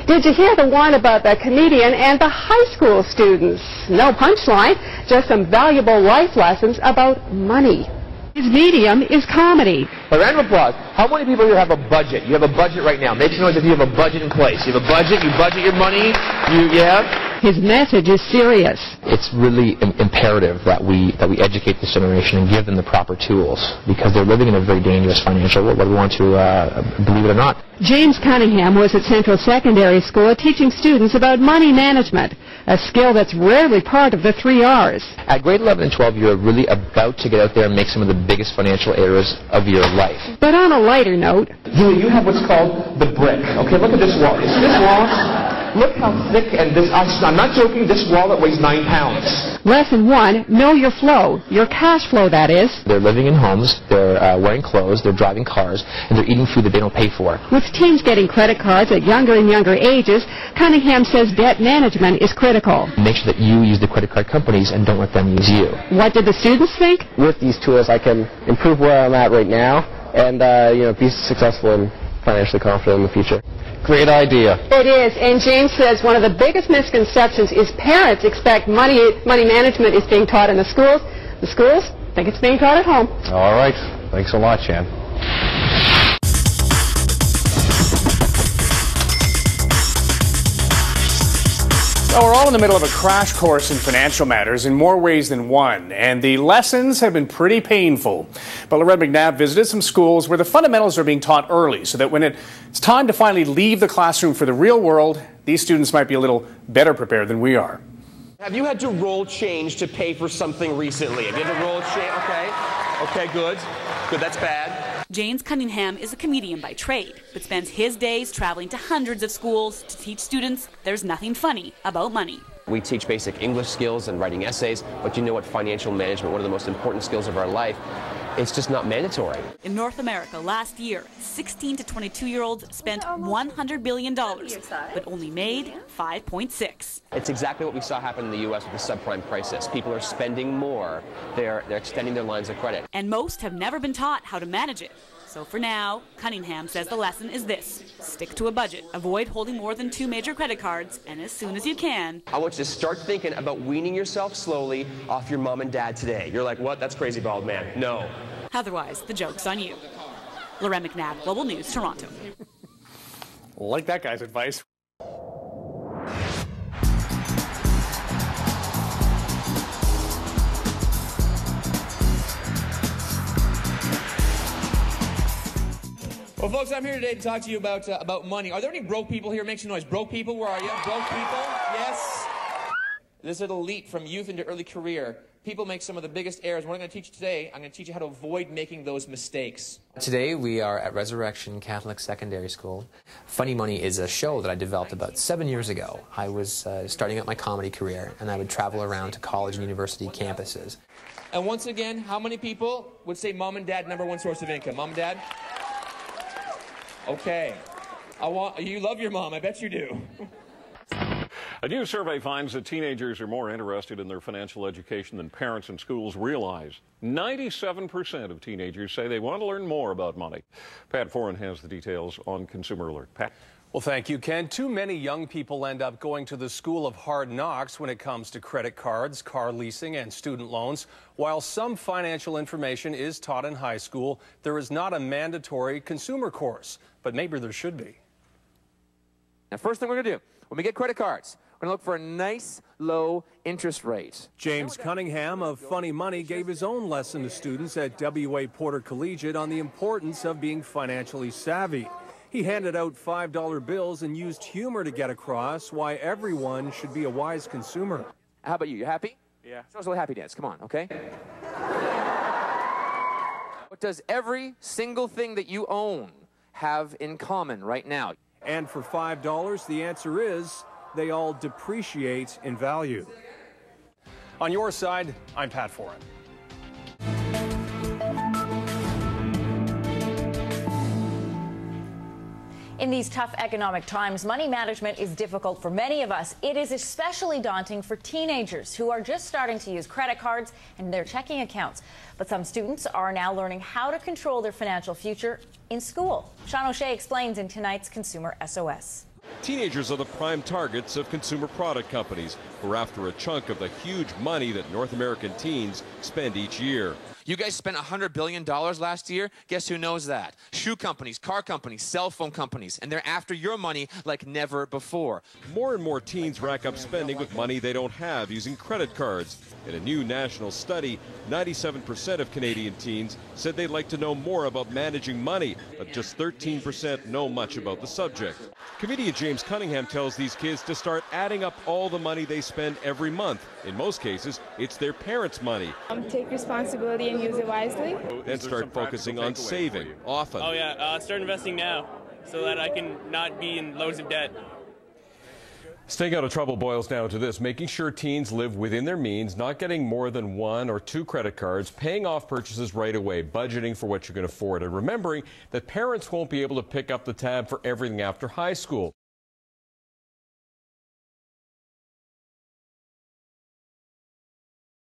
Did you hear the one about the comedian and the high school students? No punchline, just some valuable life lessons about money. His medium is comedy. A round of applause. How many people here have a budget? You have a budget right now. Make some noise if you have a budget in place. You have a budget, you budget your money, His message is serious. It's really imperative that we educate this generation and give them the proper tools, because they're living in a very dangerous financial world, whether we want to believe it or not. James Cunningham was at Central Secondary School teaching students about money management, a skill that's rarely part of the 3 R's. At grade 11 and 12, you're really about to get out there and make some of the biggest financial errors of your life. But on a lighter note, you have what's called the brick. Okay, look at this wall. You see this wall? Look how thick, and I'm not joking, this wallet weighs 9 pounds. Lesson 1, know your flow, your cash flow, that is. They're living in homes, they're wearing clothes, they're driving cars, and they're eating food that they don't pay for. With teens getting credit cards at younger and younger ages, Cunningham says debt management is critical. Make sure that you use the credit card companies and don't let them use you. What did the students think? With these tools, I can improve where I'm at right now and be successful and financially confident in the future. Great idea. It is, and James says one of the biggest misconceptions is parents expect money management is being taught in the schools. The schools think it's being taught at home. All right. Thanks a lot, Shan. Well, we're all in the middle of a crash course in financial matters in more ways than one, and the lessons have been pretty painful. But Loretta McNabb visited some schools where the fundamentals are being taught early so that when it's time to finally leave the classroom for the real world, these students might be a little better prepared than we are. Have you had to roll change to pay for something recently? Have you had to roll change? Okay, good. Good, that's bad. James Cunningham is a comedian by trade, but spends his days traveling to hundreds of schools to teach students there's nothing funny about money. We teach basic English skills and writing essays, but you know what? Financial management, one of the most important skills of our life, it's just not mandatory. In North America last year, 16 to 22-year-olds spent $100 billion, but only made 5.6. It's exactly what we saw happen in the U.S. with the subprime crisis. People are spending more. They're extending their lines of credit. And most have never been taught how to manage it. So for now, Cunningham says the lesson is this: stick to a budget, avoid holding more than 2 major credit cards, and as soon as you can, I want you to start thinking about weaning yourself slowly off your mom and dad today. You're like, what? That's crazy, bald man. No. Otherwise, the joke's on you. Loretta McNabb, Global News, Toronto. Like that guy's advice. Well, folks, I'm here today to talk to you about money. Are there any broke people here? Make some noise. Broke people, where are you? Broke people? Yes. This little leap from youth into early career. People make some of the biggest errors. What I'm going to teach you today, I'm going to teach you how to avoid making those mistakes. Today we are at Resurrection Catholic Secondary School. Funny Money is a show that I developed about 7 years ago. I was starting out my comedy career, and I would travel around to college and university campuses. And once again, how many people would say mom and dad #1 source of income? Mom and dad? Okay. You love your mom, I bet you do. A new survey finds that teenagers are more interested in their financial education than parents and schools realize. 97% of teenagers say they want to learn more about money. Pat Foran has the details on Consumer Alert. Pat. Well, thank you, Ken. Too many young people end up going to the school of hard knocks when it comes to credit cards, car leasing, and student loans. While some financial information is taught in high school, there is not a mandatory consumer course, but maybe there should be. Now, first thing we're going to do, when we get credit cards, we're going to look for a nice, low interest rate. James Cunningham of Funny Money gave his own lesson to students at W.A. Porter Collegiate on the importance of being financially savvy. He handed out $5 bills and used humor to get across why everyone should be a wise consumer. How about you? You happy? Yeah. Show us a little happy dance. Come on, okay? What does every single thing that you own have in common right now? And for $5, the answer is they all depreciate in value. On your side, I'm Pat Foran. In these tough economic times, money management is difficult for many of us. It is especially daunting for teenagers who are just starting to use credit cards and their checking accounts. But some students are now learning how to control their financial future in school. Sean O'Shea explains in tonight's Consumer SOS. Teenagers are the prime targets of consumer product companies who are after a chunk of the huge money that North American teens spend each year. You guys spent $100 billion last year? Guess who knows that? Shoe companies, car companies, cell phone companies, and they're after your money like never before. More and more teens rack up spending with money they don't have using credit cards. In a new national study, 97% of Canadian teens said they'd like to know more about managing money, but just 13% know much about the subject. Comedian James Cunningham tells these kids to start adding up all the money they spend every month. In most cases, it's their parents' money. Take responsibility and use it wisely. And start focusing on saving, often. Oh yeah, start investing now so that I can not be in loads of debt. Staying out of trouble boils down to this: making sure teens live within their means, not getting more than 1 or 2 credit cards, paying off purchases right away, budgeting for what you can afford, and remembering that parents won't be able to pick up the tab for everything after high school.